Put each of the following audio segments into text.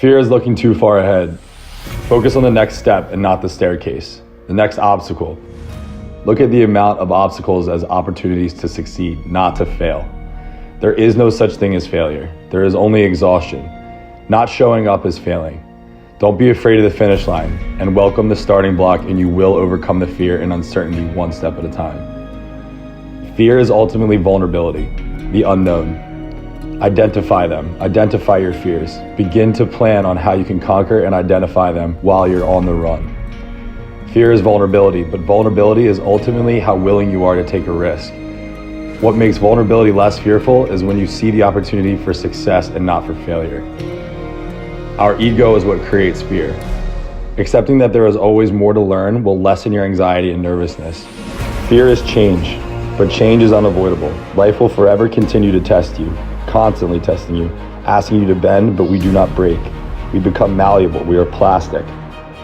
Fear is looking too far ahead. Focus on the next step and not the staircase, the next obstacle. Look at the amount of obstacles as opportunities to succeed, not to fail. There is no such thing as failure. There is only exhaustion. Not showing up is failing. Don't be afraid of the finish line and welcome the starting block, and you will overcome the fear and uncertainty one step at a time. Fear is ultimately vulnerability, the unknown. Identify them. Identify your fears. Begin to plan on how you can conquer and identify them while you're on the run. Fear is vulnerability, but vulnerability is ultimately how willing you are to take a risk. What makes vulnerability less fearful is when you see the opportunity for success and not for failure. Our ego is what creates fear. Accepting that there is always more to learn will lessen your anxiety and nervousness. Fear is change, but change is unavoidable. Life will forever continue to test you, constantly testing you, asking you to bend, but we do not break. We become malleable. We are plastic,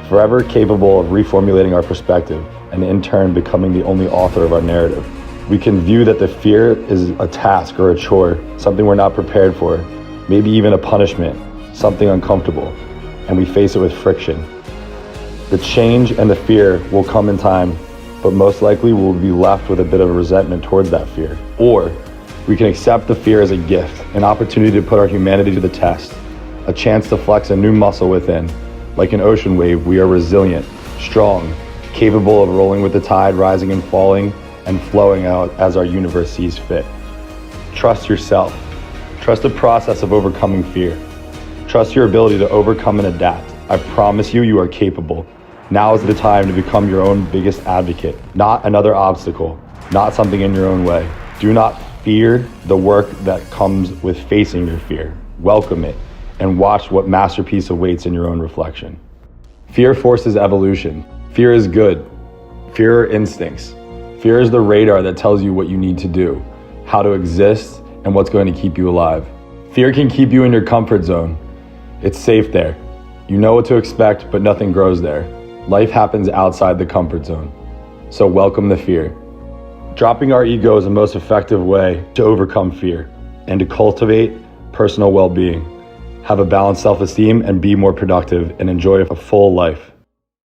forever capable of reformulating our perspective, and in turn becoming the only author of our narrative. We can view that the fear is a task or a chore, something we're not prepared for, maybe even a punishment, something uncomfortable, and we face it with friction. The change and the fear will come in time, but most likely we'll be left with a bit of a resentment towards that fear. Or we can accept the fear as a gift, an opportunity to put our humanity to the test, a chance to flex a new muscle within. Like an ocean wave, we are resilient, strong, capable of rolling with the tide, rising and falling, and flowing out as our universe sees fit. Trust yourself. Trust the process of overcoming fear. Trust your ability to overcome and adapt. I promise you, you are capable. Now is the time to become your own biggest advocate, not another obstacle, not something in your own way. Do not fear the work that comes with facing your fear. Welcome it and watch what masterpiece awaits in your own reflection. Fear forces evolution. Fear is good. Fear are instincts. Fear is the radar that tells you what you need to do, how to exist, and what's going to keep you alive. Fear can keep you in your comfort zone. It's safe there. You know what to expect, but nothing grows there. Life happens outside the comfort zone. So welcome the fear. Dropping our ego is the most effective way to overcome fear and to cultivate personal well-being, have a balanced self-esteem, and be more productive and enjoy a full life.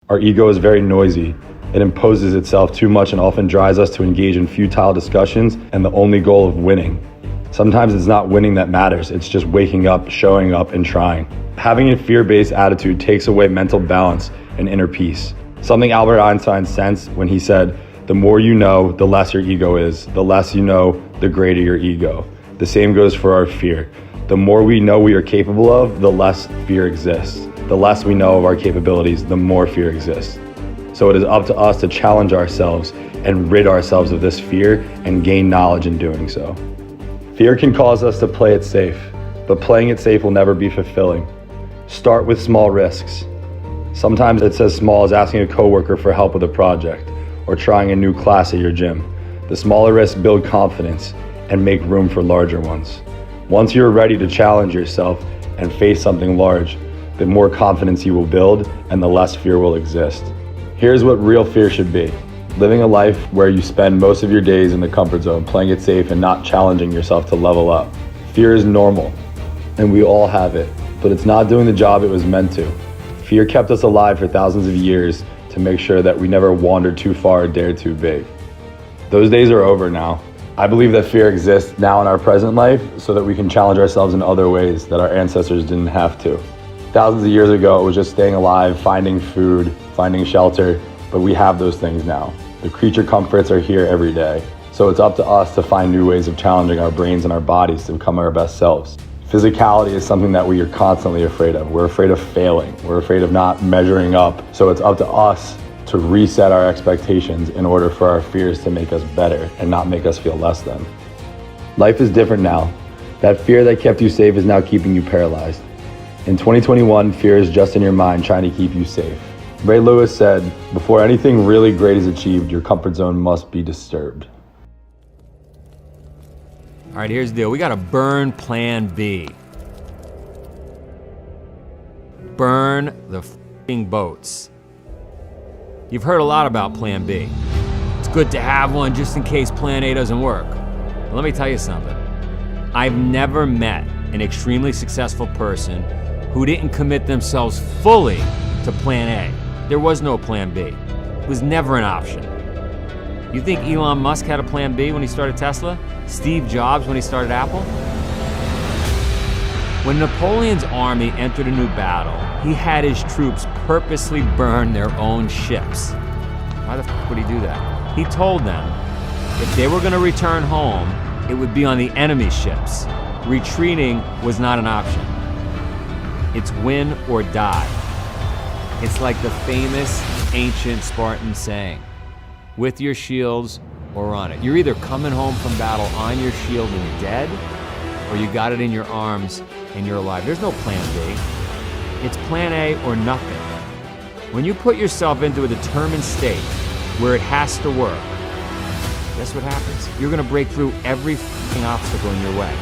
Our ego is very noisy. It imposes itself too much and often drives us to engage in futile discussions and the only goal of winning. Sometimes it's not winning that matters. It's just waking up, showing up, and trying. Having a fear-based attitude takes away mental balance and inner peace. Something Albert Einstein sensed when he said, "The more you know, the less your ego is. The less you know, the greater your ego." The same goes for our fear. The more we know we are capable of, the less fear exists. The less we know of our capabilities, the more fear exists. So it is up to us to challenge ourselves and rid ourselves of this fear and gain knowledge in doing so. Fear can cause us to play it safe, but playing it safe will never be fulfilling. Start with small risks. Sometimes it's as small as asking a coworker for help with a project or trying a new class at your gym. The smaller risks build confidence and make room for larger ones. Once you're ready to challenge yourself and face something large, the more confidence you will build and the less fear will exist. Here's what real fear should be. Living a life where you spend most of your days in the comfort zone, playing it safe and not challenging yourself to level up. Fear is normal, and we all have it, but it's not doing the job it was meant to. Fear kept us alive for thousands of years to make sure that we never wandered too far or dared too big. Those days are over now. I believe that fear exists now in our present life so that we can challenge ourselves in other ways that our ancestors didn't have to. Thousands of years ago, it was just staying alive, finding food, finding shelter, but we have those things now. The creature comforts are here every day. So it's up to us to find new ways of challenging our brains and our bodies to become our best selves. Physicality is something that we are constantly afraid of. We're afraid of failing. We're afraid of not measuring up. So it's up to us to reset our expectations in order for our fears to make us better and not make us feel less than. Life is different now. That fear that kept you safe is now keeping you paralyzed. In 2021, fear is just in your mind trying to keep you safe. Ray Lewis said, "Before anything really great is achieved, your comfort zone must be disturbed." All right, here's the deal. We gotta burn plan B. Burn the f***ing boats. You've heard a lot about plan B. It's good to have one just in case plan A doesn't work. But let me tell you something. I've never met an extremely successful person who didn't commit themselves fully to plan A. There was no plan B. It was never an option. You think Elon Musk had a plan B when he started Tesla? Steve Jobs when he started Apple? When Napoleon's army entered a new battle, he had his troops purposely burn their own ships. Why the f would he do that? He told them if they were going to return home, it would be on the enemy's ships. Retreating was not an option. It's win or die. It's like the famous ancient Spartan saying, with your shields or on it. You're either coming home from battle on your shield and you're dead, or you got it in your arms and you're alive. There's no plan B. It's plan A or nothing. When you put yourself into a determined state where it has to work, guess what happens? You're gonna break through every f***ing obstacle in your way.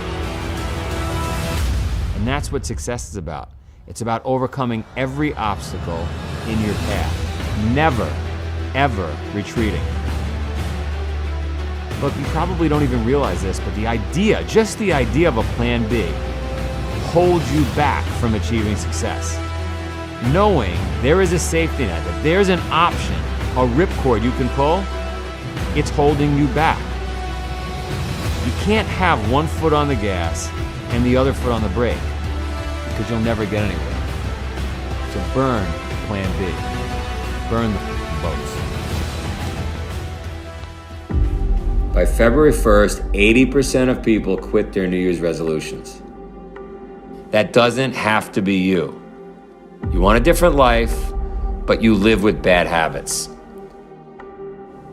And that's what success is about. It's about overcoming every obstacle in your path. Never, ever retreating. Look, you probably don't even realize this, but the idea, just the idea of a plan B, holds you back from achieving success. Knowing there is a safety net, that there's an option, a ripcord you can pull, it's holding you back. You can't have one foot on the gas and the other foot on the brake, because you'll never get anywhere. So burn plan B. Burn the boats. By February 1st, 80% of people quit their New Year's resolutions. That doesn't have to be you. You want a different life, but you live with bad habits.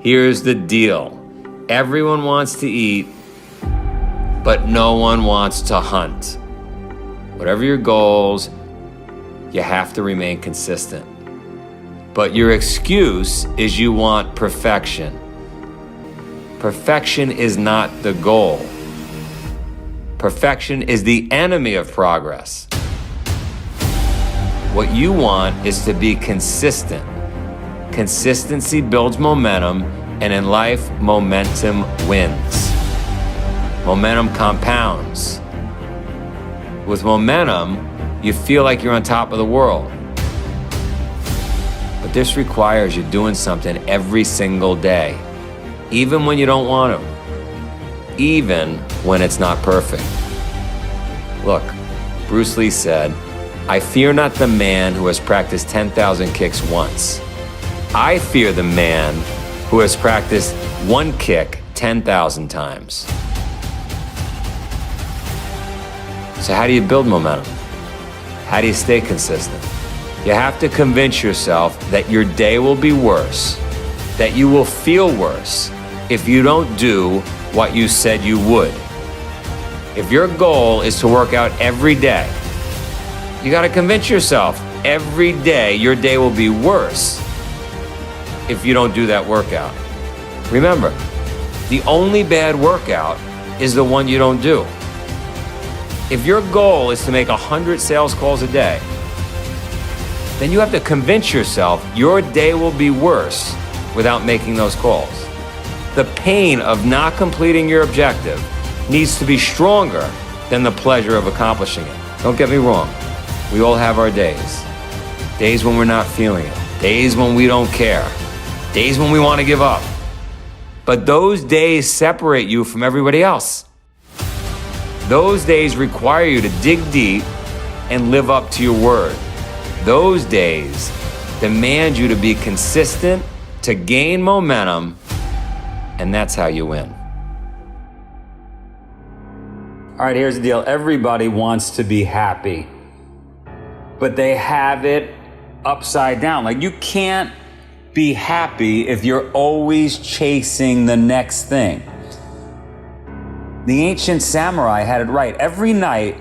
Here's the deal. Everyone wants to eat, but no one wants to hunt. Whatever your goals, you have to remain consistent. But your excuse is you want perfection. Perfection is not the goal. Perfection is the enemy of progress. What you want is to be consistent. Consistency builds momentum, and in life, momentum wins. Momentum compounds. With momentum, you feel like you're on top of the world. But this requires you doing something every single day, even when you don't want to, even when it's not perfect. Look, Bruce Lee said, "I fear not the man who has practiced 10,000 kicks once. I fear the man who has practiced one kick 10,000 times." So how do you build momentum? How do you stay consistent? You have to convince yourself that your day will be worse, that you will feel worse if you don't do what you said you would. If your goal is to work out every day, you gotta convince yourself every day your day will be worse if you don't do that workout. Remember, the only bad workout is the one you don't do. If your goal is to make 100 sales calls a day, then you have to convince yourself your day will be worse without making those calls. The pain of not completing your objective needs to be stronger than the pleasure of accomplishing it. Don't get me wrong. We all have our days. Days when we're not feeling it. Days when we don't care. Days when we want to give up. But those days separate you from everybody else. Those days require you to dig deep and live up to your word. Those days demand you to be consistent, to gain momentum, and that's how you win. All right, here's the deal. Everybody wants to be happy, but they have it upside down. Like, you can't be happy if you're always chasing the next thing. The ancient samurai had it right. Every night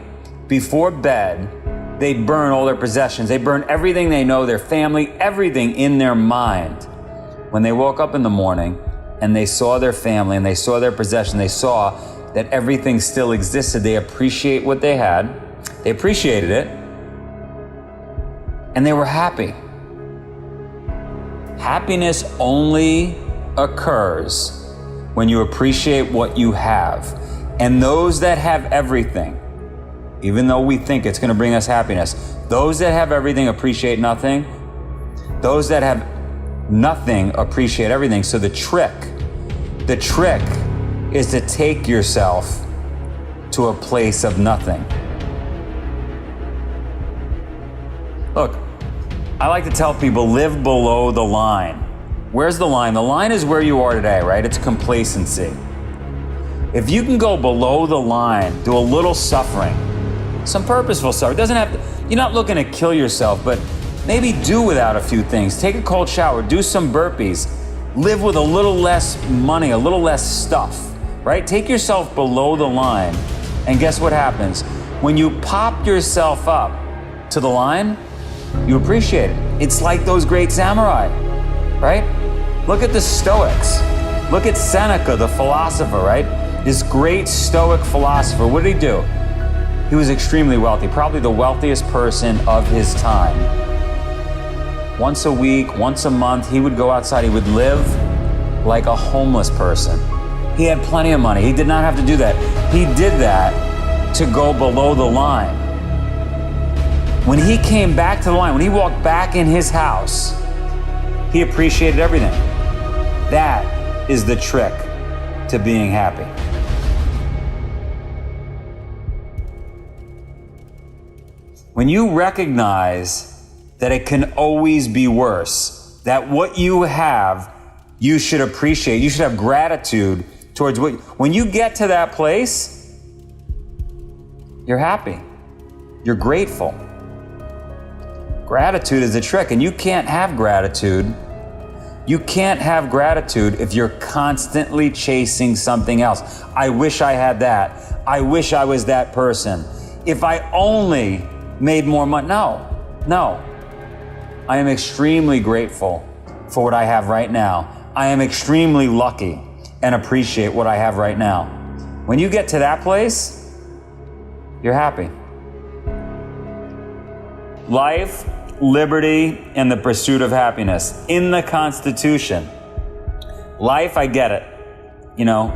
before bed, they burn all their possessions. They burn everything they know, their family, everything in their mind. When they woke up in the morning and they saw their family and they saw their possession, they saw that everything still existed. They appreciate what they had. They appreciated it. And they were happy. Happiness only occurs when you appreciate what you have. And those that have everything, even though we think it's going to bring us happiness, Those that have everything appreciate nothing. Those that have nothing appreciate everything. So the trick is to take yourself to a place of nothing. Look, I like to tell people, live below the line. Where's the line? The line is where you are today, right? It's complacency. If you can go below the line, do a little suffering, some purposeful suffering. It doesn't have to, you're not looking to kill yourself, but maybe do without a few things. Take a cold shower, do some burpees, live with a little less money, a little less stuff, right? Take yourself below the line, and guess what happens? When you pop yourself up to the line, you appreciate it. It's like those great samurai, right? Look at the Stoics. Look at Seneca, the philosopher, right? This great Stoic philosopher, what did he do? He was extremely wealthy, probably the wealthiest person of his time. Once a week, once a month, he would go outside, he would live like a homeless person. He had plenty of money. He did not have to do that. He did that to go below the line. When he came back to the line, when he walked back in his house, he appreciated everything. That is the trick to being happy. When you recognize that it can always be worse, that what you have, you should appreciate, you should have gratitude towards when you get to that place, you're happy, you're grateful. Gratitude is the trick, and you can't have gratitude. You can't have gratitude if you're constantly chasing something else. I wish I had that. I wish I was that person. If I only made more money. No. I am extremely grateful for what I have right now. I am extremely lucky and appreciate what I have right now. When you get to that place, you're happy. Life, liberty, and the pursuit of happiness. In the Constitution. Life, I get it. You know,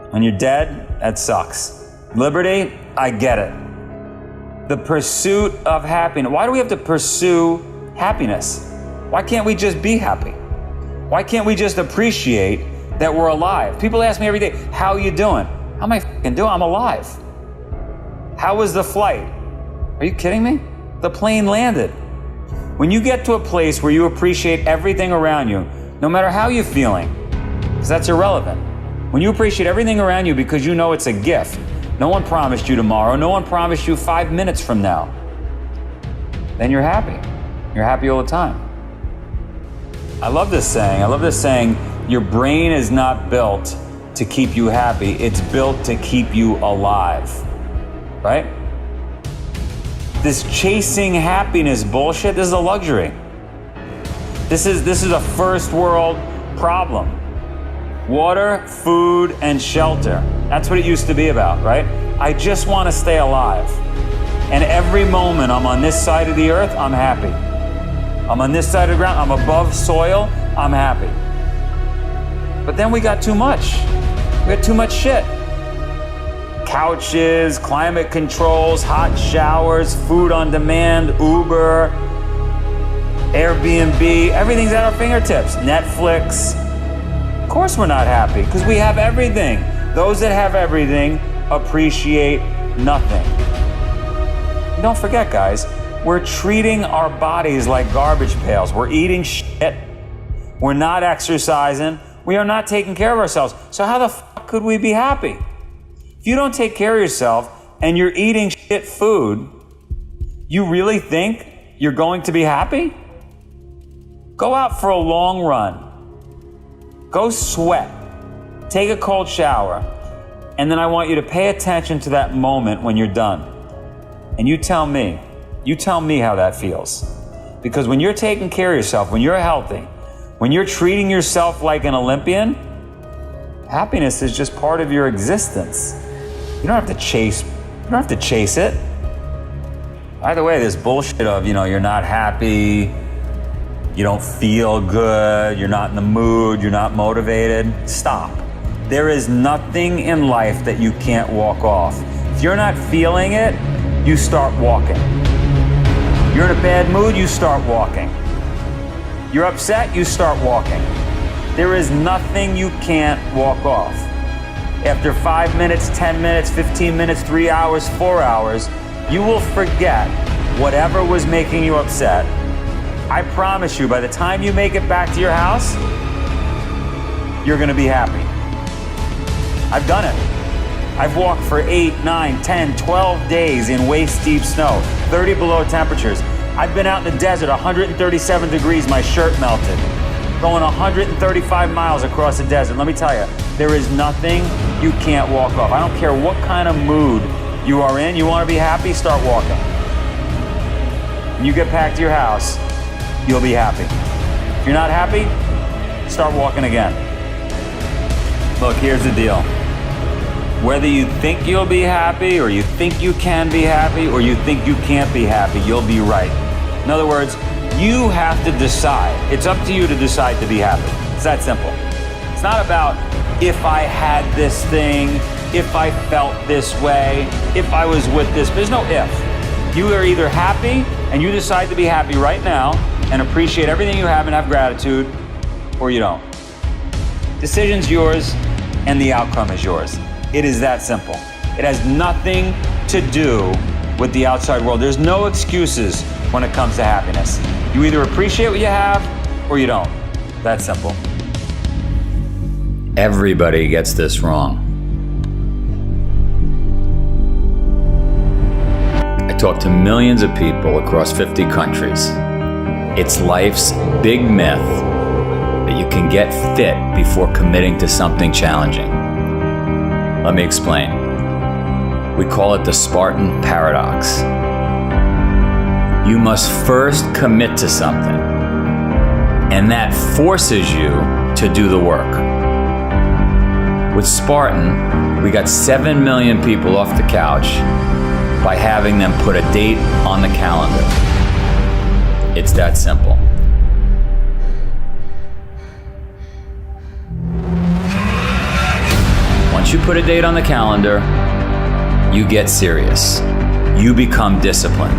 when you're dead, that sucks. Liberty, I get it. The pursuit of happiness. Why do we have to pursue happiness? Why can't we just be happy? Why can't we just appreciate that we're alive? People ask me every day, how are you doing? How am I fucking doing? I'm alive. How was the flight? Are you kidding me? The plane landed. When you get to a place where you appreciate everything around you, no matter how you're feeling, because that's irrelevant. When you appreciate everything around you because you know it's a gift, no one promised you tomorrow, no one promised you 5 minutes from now, then you're happy. You're happy all the time. I love this saying, your brain is not built to keep you happy, it's built to keep you alive, right? This chasing happiness bullshit, this is a luxury. This is a first world problem. Water, food, and shelter. That's what it used to be about, right? I just want to stay alive. And every moment I'm on this side of the earth, I'm happy. I'm on this side of the ground, I'm above soil, I'm happy. But then we got too much. We got too much shit. Couches, climate controls, hot showers, food on demand, Uber, Airbnb, everything's at our fingertips. Netflix. Of course we're not happy because we have everything. Those that have everything appreciate nothing. And don't forget, guys, we're treating our bodies like garbage pails. We're eating shit. We're not exercising. We are not taking care of ourselves. So how the fuck could we be happy? If you don't take care of yourself and you're eating shit food, you really think you're going to be happy? Go out for a long run. Go sweat. Take a cold shower. And then I want you to pay attention to that moment when you're done. And you tell me how that feels. Because when you're taking care of yourself, when you're healthy, when you're treating yourself like an Olympian, happiness is just part of your existence. You don't have to chase it. By the way, this bullshit of, you're not happy, you don't feel good, you're not in the mood, you're not motivated. Stop. There is nothing in life that you can't walk off. If you're not feeling it, you start walking. You're in a bad mood, you start walking. You're upset, you start walking. There is nothing you can't walk off. After 5 minutes, 10 minutes, 15 minutes, 3 hours, 4 hours, you will forget whatever was making you upset. I promise you, by the time you make it back to your house, you're gonna be happy. I've done it. I've walked for 8, 9, 10, 12 days in waist-deep snow, 30 below temperatures. I've been out in the desert, 137 degrees, my shirt melted. Going 135 miles across the desert. Let me tell you, there is nothing you can't walk off. I don't care what kind of mood you are in. You want to be happy? Start walking. When you get back to your house, you'll be happy. If you're not happy, start walking again. Look, here's the deal. Whether you think you'll be happy, or you think you can be happy, or you think you can't be happy, you'll be right. In other words, you have to decide. It's up to you to decide to be happy. It's that simple. It's not about if I had this thing, if I felt this way, if I was with this. There's no if. You are either happy and you decide to be happy right now and appreciate everything you have and have gratitude, or you don't. Decision's yours and the outcome is yours. It is that simple. It has nothing to do with the outside world. There's no excuses when it comes to happiness. You either appreciate what you have or you don't. That's simple. Everybody gets this wrong. I talk to millions of people across 50 countries. It's life's big myth that you can get fit before committing to something challenging. Let me explain. We call it the Spartan Paradox. You must first commit to something, and that forces you to do the work. With Spartan, we got 7 million people off the couch by having them put a date on the calendar. It's that simple. Once you put a date on the calendar, you get serious. You become disciplined.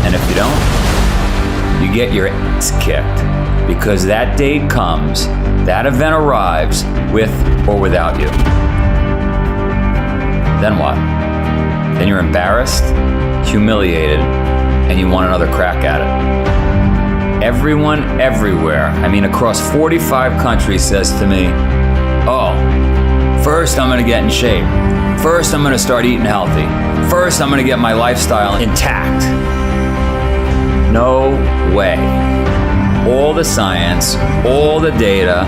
And if you don't, you get your ass kicked, because that date comes, that event arrives with or without you. Then what? Then you're embarrassed, humiliated, and you want another crack at it. Everyone everywhere, across 45 countries, says to me, oh, first I'm gonna get in shape. First I'm gonna start eating healthy. First I'm gonna get my lifestyle intact. No way. All the science, all the data,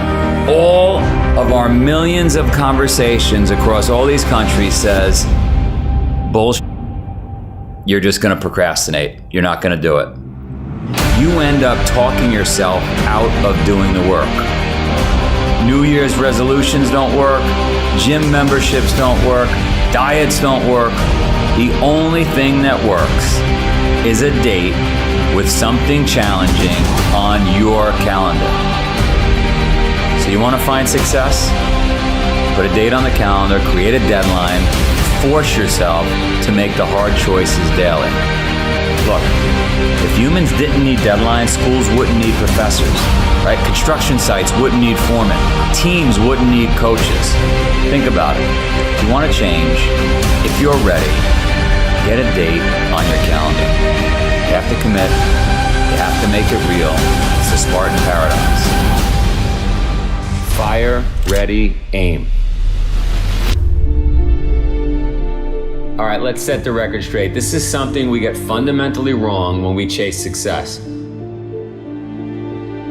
all of our millions of conversations across all these countries says, bullshit. You're just gonna procrastinate. You're not gonna do it. You end up talking yourself out of doing the work. New Year's resolutions don't work. Gym memberships don't work. Diets don't work. The only thing that works is a date with something challenging on your calendar. So you want to find success? Put a date on the calendar, create a deadline, force yourself to make the hard choices daily. Look, if humans didn't need deadlines, schools wouldn't need professors, right? Construction sites wouldn't need foremen. Teams wouldn't need coaches. Think about it. If you want to change, if you're ready, get a date on your calendar. You have to commit. You have to make it real. It's the Spartan Paradox. Fire, ready, aim. All right, let's set the record straight. This is something we get fundamentally wrong when we chase success.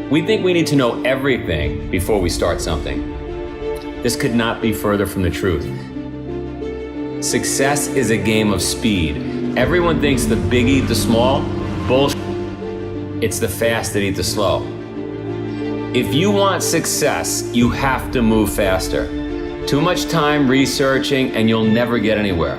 We think we need to know everything before we start something. This could not be further from the truth. Success is a game of speed. Everyone thinks the big eat the small. Bullshit. It's the fast that eat the slow. If you want success, you have to move faster. Too much time researching and you'll never get anywhere.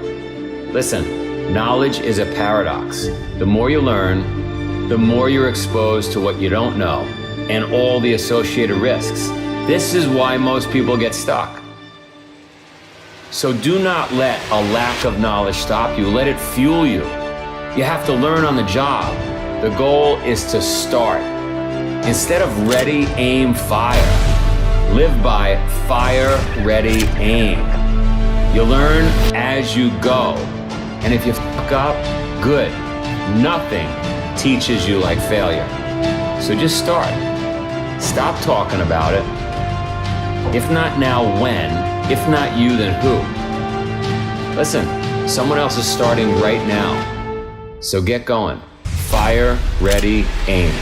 Listen, knowledge is a paradox. The more you learn, the more you're exposed to what you don't know and all the associated risks. This is why most people get stuck. So do not let a lack of knowledge stop you. Let it fuel you. You have to learn on the job. The goal is to start. Instead of ready, aim, fire, live by fire, ready, aim. You learn as you go. And if you fuck up, good. Nothing teaches you like failure. So just start. Stop talking about it. If not now, when? If not you, then who? Listen, someone else is starting right now. So get going. Fire, ready, aim.